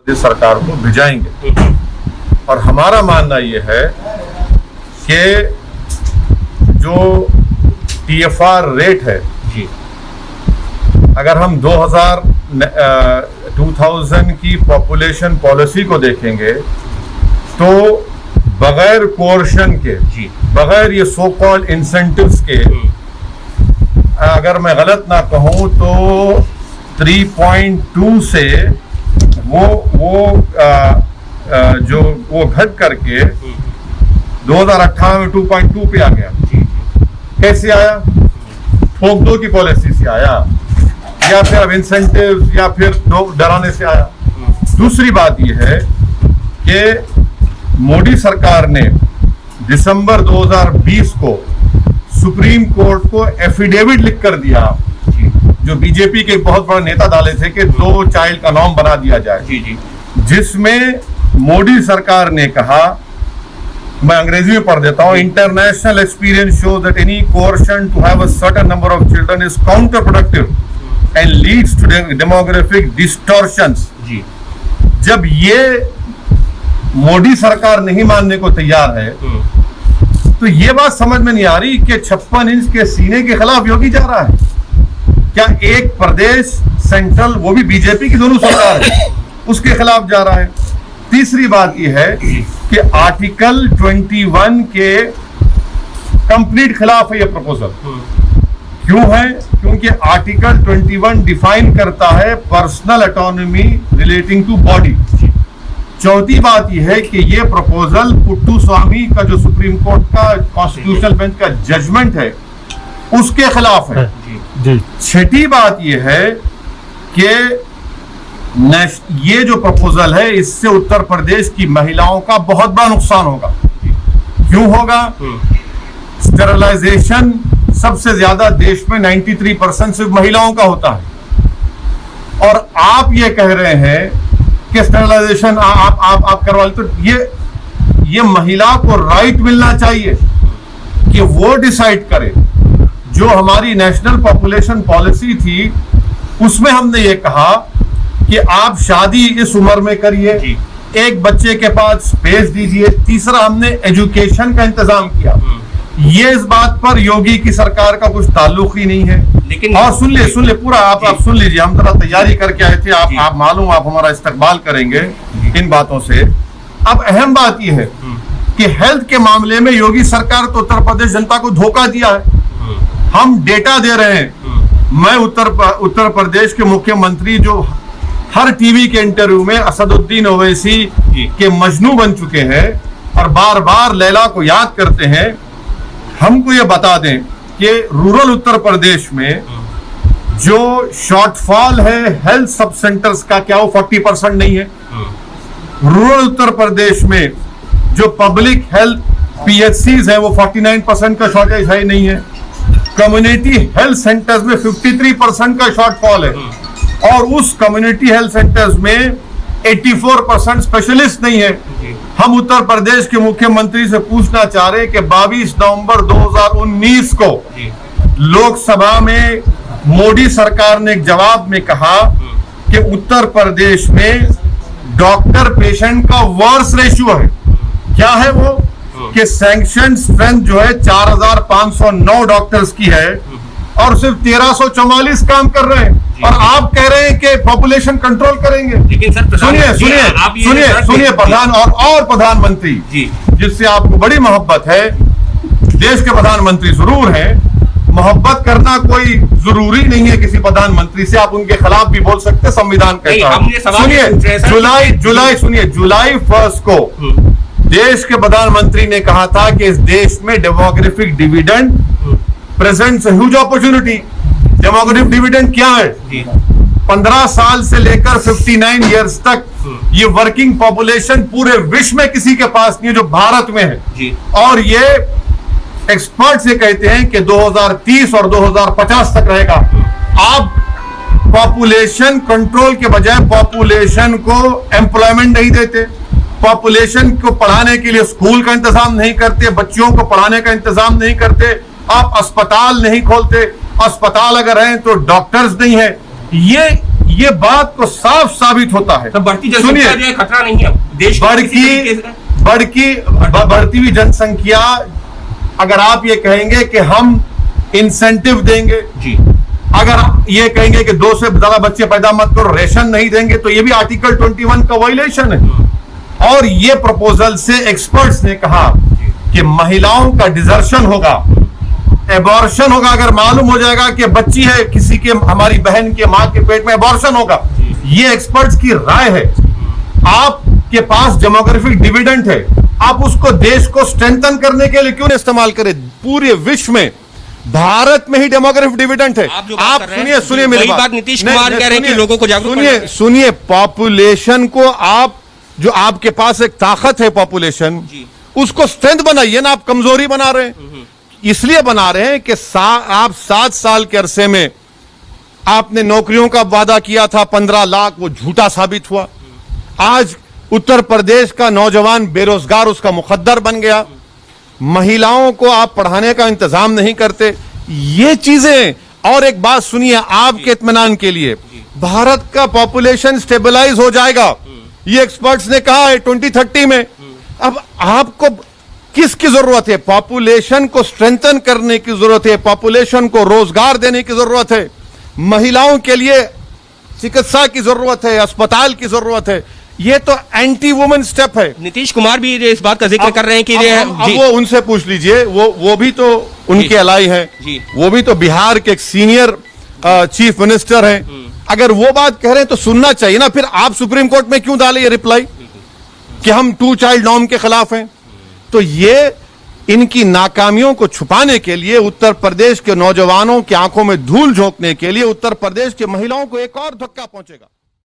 सरकार को भिजाएंगे। और हमारा मानना ये है कि जो TFR रेट है जी, अगर हम 2000 की पॉपुलेशन पॉलिसी को देखेंगे तो बगैर कोर्शन के जी, बगैर ये सो कॉल्ड इंसेंटिव्स के, अगर मैं गलत ना कहूं तो 3.2 से वो घट करके 2018 में 2.2 पे आ गया। कैसे आया? ठोक दो की पॉलिसी से आया, या फिर अब इंसेंटिव, या फिर डराने से आया। दूसरी बात यह है कि मोदी सरकार ने दिसंबर 2020 को सुप्रीम कोर्ट को एफिडेविट लिख कर दिया, जो बीजेपी के बहुत बड़े नेता डाले थे कि 2 चाइल्ड का नॉर्म बना दिया जाए जी जी, जिसमें मोदी सरकार ने कहा, मैं अंग्रेजी में पढ़ देता हूं, international experience show that any coercion to have a certain number of children is counterproductive and leads to demographic distortions जी। जब ये मोदी सरकार नहीं मानने को तैयार है तो ये बात समझ में नहीं आ रही कि 56 इंच के सीने के खिलाफ योगी जा रहा है क्या? एक प्रदेश सेंट्रल, वो भी बीजेपी की दोनों सरकार है, उसके खिलाफ जा रहा है। तीसरी बात यह है कि आर्टिकल 21 के कंप्लीट खिलाफ है ये प्रपोजल। क्यों है? क्योंकि आर्टिकल 21 डिफाइन करता है personal autonomy relating to body. चौथी बात यह है कि ये प्रपोजल पुट्टुस्वामी का जो सुप्रीम कोर्ट का कॉन्स्टिट्यूशनल बेंच का जजमेंट है उसके खिलाफ है जी। छठी बात यह है कि ये जो प्रपोजल है इससे उत्तर प्रदेश की महिलाओं का बहुत बड़ा नुकसान होगा। क्यों होगा? स्टेरिलाइजेशन सबसे ज्यादा देश में 93% सिर्फ महिलाओं का होता है, और आप ये कह रहे हैं कि स्टेरिलाइजेशन आप करवा ले, तो ये महिला को राइट मिलना चाहिए कि वो डिसाइड करे। जो हमारी नेशनल पॉपुलेशन पॉलिसी थी उसमें हमने ये कहा कि आप शादी इस उम्र में करिए, एक बच्चे के पास स्पेस दीजिए। तीसरा, हमने एजुकेशन का इंतजाम किया। ये इस बात पर योगी की सरकार का कुछ ताल्लुक ही नहीं है। लेकिन और सुन ले पूरा आप सुन लीजिए, हम थोड़ा तैयारी करके आए थे, आप मालूम, आप हमारा इस्तकबाल करेंगे इन बातों से। अब अहम बात यह है कि हेल्थ के मामले में योगी सरकार तो उत्तर प्रदेश जनता को धोखा दिया है। हम डेटा दे रहे हैं। मैं उत्तर प्रदेश के मुख्यमंत्री जो हर टीवी के इंटरव्यू में असदुद्दीन ओवैसी के मजनू बन चुके हैं और बार बार लैला को याद करते हैं, हमको ये बता दें कि रूरल उत्तर प्रदेश में जो शॉर्टफॉल है हेल्थ सब सेंटर्स का, क्या वो 40% नहीं है? रूरल उत्तर प्रदेश में जो पब्लिक हेल्थ PHCs है वो 49% का शॉर्टेज है नहीं है। कम्युनिटी हेल्थ सेंटर्स में 53% का शॉर्टफॉल है, और उस कम्युनिटी हेल्थ सेंटर्स में 84% स्पेशलिस्ट नहीं है। हम उत्तर प्रदेश के मुख्यमंत्री से पूछना चाह रहे हैं कि 22 नवंबर 2019 को लोकसभा में मोदी सरकार ने एक जवाब में कहा कि उत्तर प्रदेश में डॉक्टर पेशेंट का वर्स रेशियो है। क्या है वो? कि सैंक्शन स्ट्रेंथ जो है 4509 डॉक्टर्स की है और सिर्फ 1344 काम कर रहे हैं, और आप कह रहे हैं कि पॉपुलेशन कंट्रोल करेंगे। लेकिन सर सुनिए प्रधान और प्रधानमंत्री जी, जिससे आपको बड़ी मोहब्बत है, देश के प्रधानमंत्री जरूर हैं, मोहब्बत करना कोई जरूरी नहीं है किसी प्रधानमंत्री से, आप उनके खिलाफ भी बोल सकते, संविधान कहता है। सुनिए जुलाई 1 को देश के प्रधानमंत्री ने कहा था कि इस देश में demographic dividend presents huge opportunity. Demographic dividend क्या है? 15 साल से लेकर 59 इयर्स तक ये वर्किंग पॉपुलेशन पूरे विश्व में किसी के पास नहीं है जो भारत में है जी। और ये एक्सपर्ट्स ये कहते हैं कि 2030 और 2050 तक रहेगा। आप पॉपुलेशन कंट्रोल के बजाय पॉपुलेशन को एम्प्लॉयमेंट नहीं देते, पॉपुलेशन को पढ़ाने के लिए स्कूल का इंतजाम नहीं करते, बच्चियों को पढ़ाने का इंतजाम नहीं करते, आप अस्पताल नहीं खोलते, अस्पताल अगर हैं तो डॉक्टर्स नहीं है। ये बात को साफ साबित होता है। तो बढ़ती जनसंख्या जो है खतरा नहीं है देश बढ़ती हुई जनसंख्या, अगर आप ये कहेंगे कि हम इंसेंटिव देंगे जी, अगर ये कहेंगे कि 2 से ज्यादा बच्चे पैदा मत करो, रेशन नहीं देंगे, तो ये भी आर्टिकल 21 का वायलेशन है। और ये प्रपोजल से एक्सपर्ट्स ने कहा कि महिलाओं का डिजर्शन होगा, एबॉर्शन होगा। अगर मालूम हो जाएगा कि बच्ची है किसी के, हमारी बहन के मां के पेट में, एबॉर्शन होगा। ये एक्सपर्ट्स की राय है। आपके पास डेमोग्राफिक डिविडेंड है, आप उसको देश को स्ट्रेंथन करने के लिए क्यों नहीं इस्तेमाल करें? पूरे विश्व में भारत में ही डेमोग्राफिक डिविडेंड है। आप सुनिए मेरी बात। नीतीश कुमार कह रहे हैं कि लोगों को जागरूक सुनिए, पॉपुलेशन को आप, जो आपके पास एक ताकत है पॉपुलेशन, उसको स्ट्रेंथ बनाइए ना, आप कमजोरी बना रहे हैं। इसलिए बना रहे हैं कि आप 7 साल के अरसे में आपने नौकरियों का वादा किया था 15 लाख, वो झूठा साबित हुआ। आज उत्तर प्रदेश का नौजवान बेरोजगार उसका मुकद्दर बन गया। महिलाओं को आप पढ़ाने का इंतजाम नहीं करते। ये चीजें, और एक बात सुनिए आपके इत्मीनान के लिए, भारत का पॉपुलेशन स्टेबलाइज हो जाएगा, ये एक्सपर्ट्स ने कहा है 2030 में। अब आपको किसकी जरूरत है? पॉपुलेशन को स्ट्रेंथन करने की जरूरत है, पॉपुलेशन को रोजगार देने की जरूरत है, महिलाओं के लिए चिकित्सा की जरूरत है, अस्पताल की जरूरत है। ये तो एंटी वुमेन स्टेप है। नीतीश कुमार भी इस बात का जिक्र कर रहे हैं कि अब वो उनसे पूछ लीजिए, वो भी तो उनके अलाई है, वो भी तो बिहार के एक सीनियर चीफ मिनिस्टर हैं। अगर वो बात कह रहे हैं तो सुनना चाहिए ना। फिर आप सुप्रीम कोर्ट में क्यों डाले ये रिप्लाई कि हम 2 चाइल्ड नॉर्म के खिलाफ हैं? तो ये इनकी नाकामियों को छुपाने के लिए, उत्तर प्रदेश के नौजवानों की आंखों में धूल झोंकने के लिए उत्तर प्रदेश की महिलाओं को एक और धक्का पहुंचेगा।